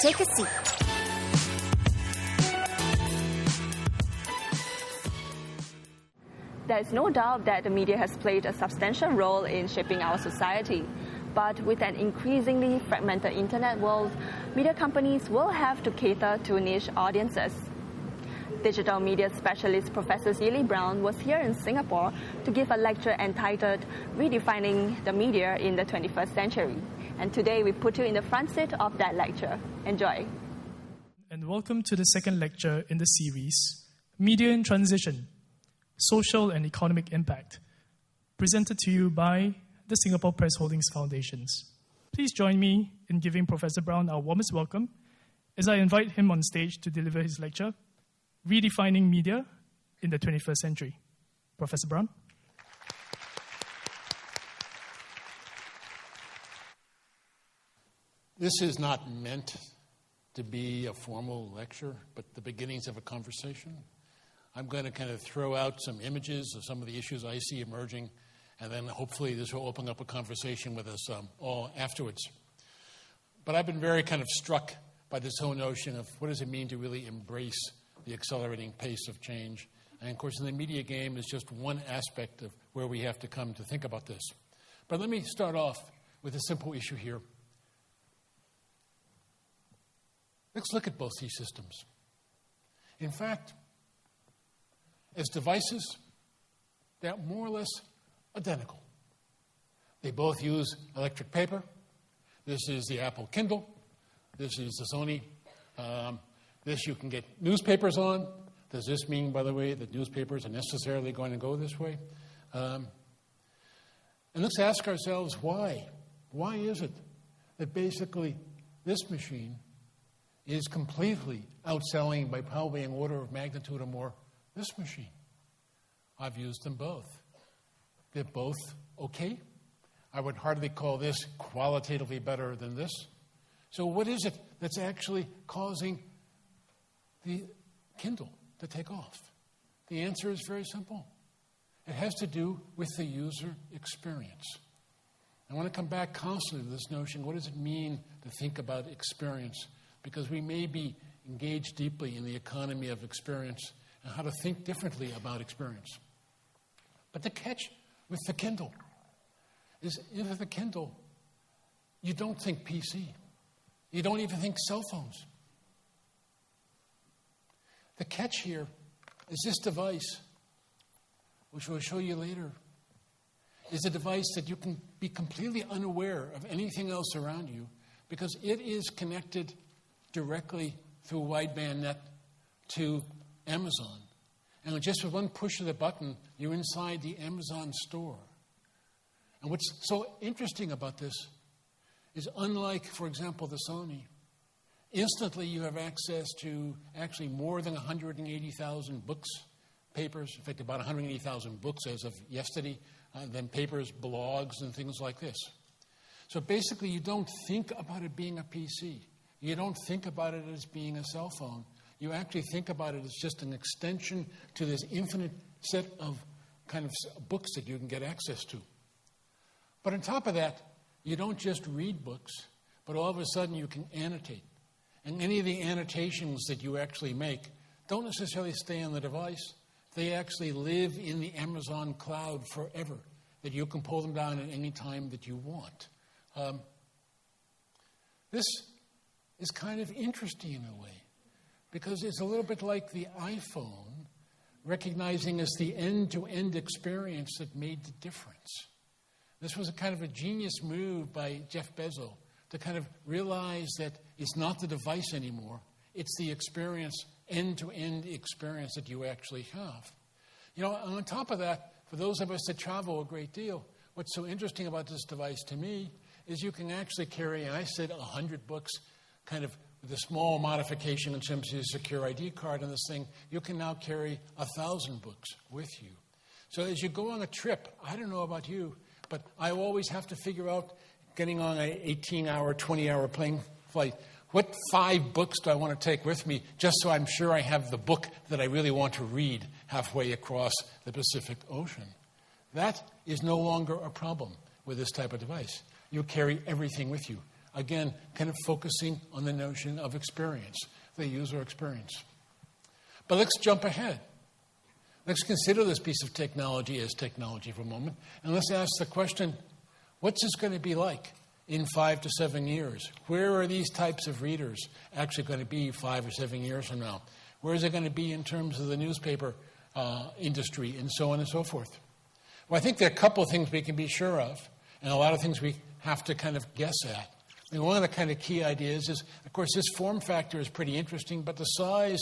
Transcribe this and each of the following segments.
Take a seat. There is no doubt that the media has played a substantial role in shaping our society. But with an increasingly fragmented internet world, media companies will have to cater to niche audiences. Digital media specialist Professor Seely Brown was here in Singapore to give a lecture entitled Redefining the Media in the 21st Century. And today we put you in the front seat of that lecture. Enjoy. And welcome to the second lecture in the series, Media in Transition, Social and Economic Impact, presented to you by the Singapore Press Holdings Foundations. Please join me in giving Professor Brown our warmest welcome as I invite him on stage to deliver his lecture, Redefining Media in the 21st Century. Professor Brown. This is not meant to be a formal lecture, but the beginnings of a conversation. I'm going to kind of throw out some images of some of the issues I see emerging, and then hopefully this will open up a conversation with us all afterwards. But I've been very kind of struck by this whole notion of what does it mean to really embrace the accelerating pace of change. And of course, in the media game is just one aspect of where we have to come to think about this. But let me start off with a simple issue here. Let's look at both these systems. In fact, as devices, they're more or less identical. They both use electric paper. This is the Apple Kindle. This is the Sony. This you can get newspapers on. Does this mean, by the way, that newspapers are necessarily going to go this way? And let's ask ourselves why. Why is it that basically this machine is completely outselling by probably an order of magnitude or more this machine? I've used them both. They're both okay. I would hardly call this qualitatively better than this. So what is it that's actually causing the Kindle to take off? The answer is very simple. It has to do with the user experience. I want to come back constantly to this notion, what does it mean to think about experience? Because we may be engaged deeply in the economy of experience and how to think differently about experience. But the catch with the Kindle is with the Kindle, you don't think PC. You don't even think cell phones. The catch here is this device, which we'll show you later, is a device that you can be completely unaware of anything else around you because it is connected directly through wideband net to Amazon. And just with one push of the button, you're inside the Amazon store. And what's so interesting about this is unlike, for example, the Sony, instantly you have access to actually more than 180,000 books, papers, in fact about 180,000 books as of yesterday, then papers, blogs, and things like this. So basically you don't think about it being a PC. You don't think about it as being a cell phone. You actually think about it as just an extension to this infinite set of kind of books that you can get access to. But on top of that, you don't just read books, but all of a sudden you can annotate. And any of the annotations that you actually make don't necessarily stay on the device. They actually live in the Amazon cloud forever, that you can pull them down at any time that you want. This is kind of interesting in a way, because it's a little bit like the iPhone, recognizing as the end-to-end experience that made the difference. This was a kind of a genius move by Jeff Bezos to kind of realize that it's not the device anymore, it's the experience, end-to-end experience that you actually have. You know, on top of that, for those of us that travel a great deal, what's so interesting about this device to me is you can actually carry, and I said 100 books, kind of with a small modification in terms of the secure ID card on this thing, you can now carry 1,000 books with you. So as you go on a trip, I don't know about you, but I always have to figure out, getting on an 18-hour, 20-hour plane flight, what 5 books do I want to take with me just so I'm sure I have the book that I really want to read halfway across the Pacific Ocean? That is no longer a problem with this type of device. You carry everything with you. Again, kind of focusing on the notion of experience, the user experience. But let's jump ahead. Let's consider this piece of technology as technology for a moment, and let's ask the question, what's this going to be like in 5 to 7 years? Where are these types of readers actually going to be 5 or 7 years from now? Where is it going to be in terms of the newspaper industry, and so on and so forth? Well, I think there are a couple of things we can be sure of, and a lot of things we have to kind of guess at. I mean, one of the kind of key ideas is, of course, this form factor is pretty interesting, but the size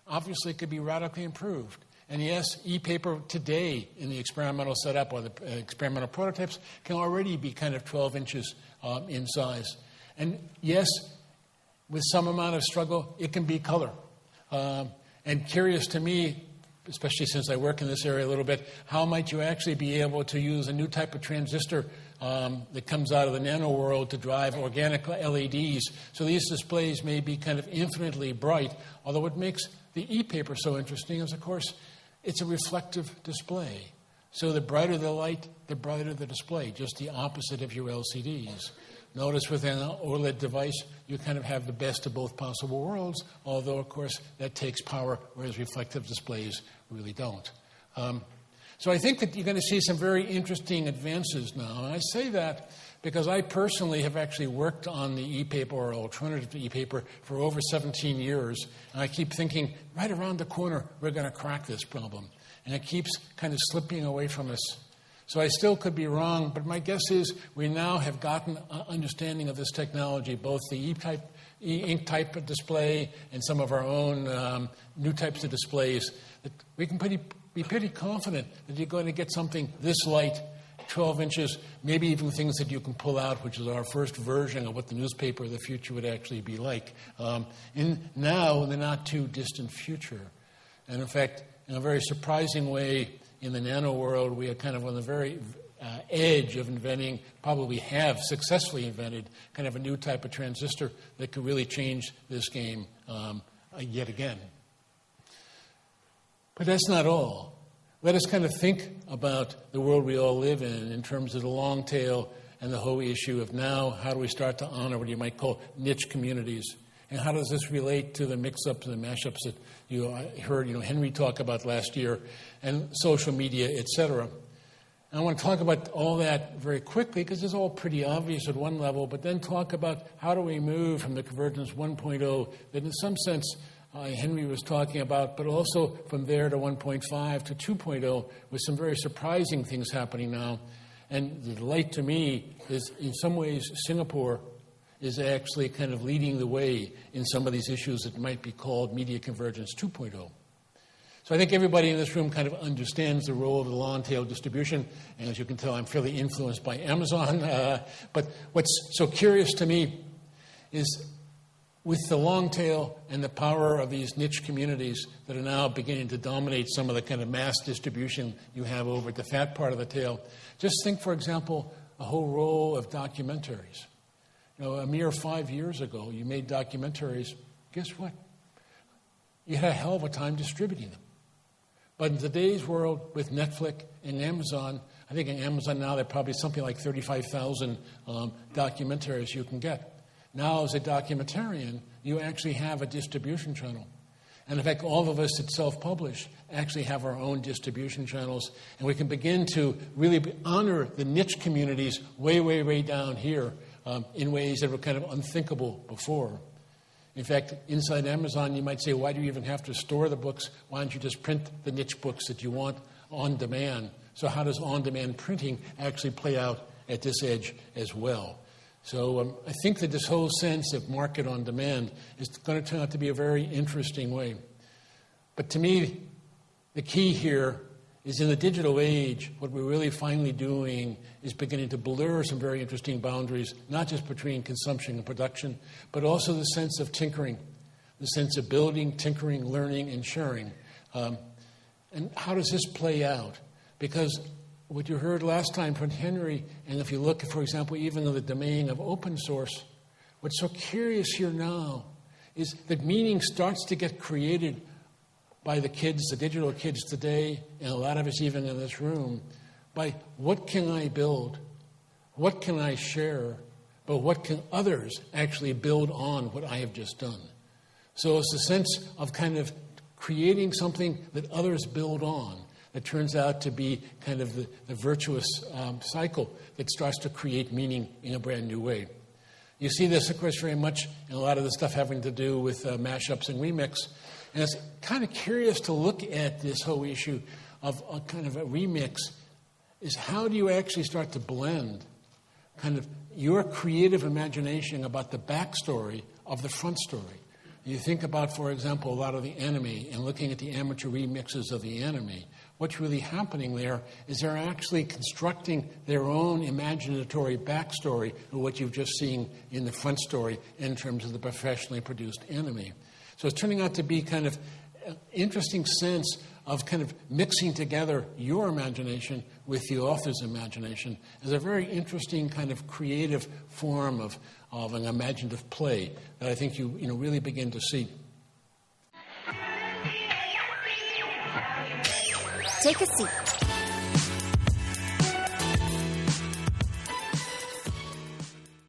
obviously could be radically improved. And yes, EPaper today in the experimental setup or the experimental prototypes can already be kind of 12 inches in size. And yes, with some amount of struggle, it can be color. And curious to me, especially since I work in this area a little bit, how might you actually be able to use a new type of transistor that comes out of the nano world to drive organic LEDs? So these displays may be kind of infinitely bright, although what makes the EPaper so interesting is, of course, it's a reflective display. So the brighter the light, the brighter the display, just the opposite of your LCDs. Notice with an OLED device, you kind of have the best of both possible worlds, although, of course, that takes power, whereas reflective displays really don't. So I think that you're going to see some very interesting advances now. And I say that because I personally have actually worked on the EPaper or alternative to EPaper for over 17 years. And I keep thinking, right around the corner, we're going to crack this problem. And it keeps kind of slipping away from us. So I still could be wrong, but my guess is we now have gotten an understanding of this technology, both the e-ink type of display and some of our own new types of displays, that we can be pretty confident that you're going to get something this light, 12 inches, maybe even things that you can pull out, which is our first version of what the newspaper of the future would actually be like, in the not-too-distant future. And in fact, in a very surprising way, in the nano world, we are kind of on the very edge of inventing, probably have successfully invented, kind of a new type of transistor that could really change this game yet again. But that's not all. Let us kind of think about the world we all live in terms of the long tail and the whole issue of now, how do we start to honor what you might call niche communities? And how does this relate to the mix-ups and the mashups that you heard Henry talk about last year, and social media, etc.? And I want to talk about all that very quickly because it's all pretty obvious at one level, but then talk about how do we move from the Convergence 1.0 that in some sense Henry was talking about, but also from there to 1.5 to 2.0 with some very surprising things happening now. And the delight to me is in some ways Singapore is actually kind of leading the way in some of these issues that might be called Media Convergence 2.0. So I think everybody in this room kind of understands the role of the LongTail distribution, and as you can tell, I'm fairly influenced by Amazon. But what's so curious to me is with the long tail and the power of these niche communities that are now beginning to dominate some of the kind of mass distribution you have over at the fat part of the tail, just think, for example, a whole row of documentaries. A mere 5 years ago, you made documentaries. Guess what? You had a hell of a time distributing them. But in today's world, with Netflix and Amazon, I think in Amazon now there are probably something like 35,000 documentaries you can get. Now, as a documentarian, you actually have a distribution channel. And in fact, all of us that self-publish actually have our own distribution channels, and we can begin to really honor the niche communities way, way, way down here in ways that were kind of unthinkable before. In fact, inside Amazon, you might say, why do you even have to store the books? Why don't you just print the niche books that you want on demand? So how does on-demand printing actually play out at this edge as well? So I think that this whole sense of market on demand is going to turn out to be a very interesting way. But to me, the key here is in the digital age, what we're really finally doing is beginning to blur some very interesting boundaries, not just between consumption and production, but also the sense of tinkering, the sense of building, tinkering, learning, and sharing. And how does this play out? Because what you heard last time from Henry, and if you look, for example, even in the domain of open source, what's so curious here now is that meaning starts to get created by the kids, the digital kids today, and a lot of us even in this room, by what can I build? What can I share? but what can others actually build on what I have just done. So it's a sense of kind of creating something that others build on that turns out to be kind of the virtuous cycle that starts to create meaning in a brand new way. You see this, of course, very much in a lot of the stuff having to do with mashups and remix. And it's kind of curious to look at this whole issue of a kind of a remix, is how do you actually start to blend kind of your creative imagination about the backstory of the front story. You think about, for example, a lot of the anime and looking at the amateur remixes of the anime. What's really happening there is they're actually constructing their own imaginatory backstory of what you've just seen in the front story in terms of the professionally produced anime. So it's turning out to be kind of an interesting sense of kind of mixing together your imagination with the author's imagination is a very interesting kind of creative form of an imaginative play that I think you really begin to see. Take a seat.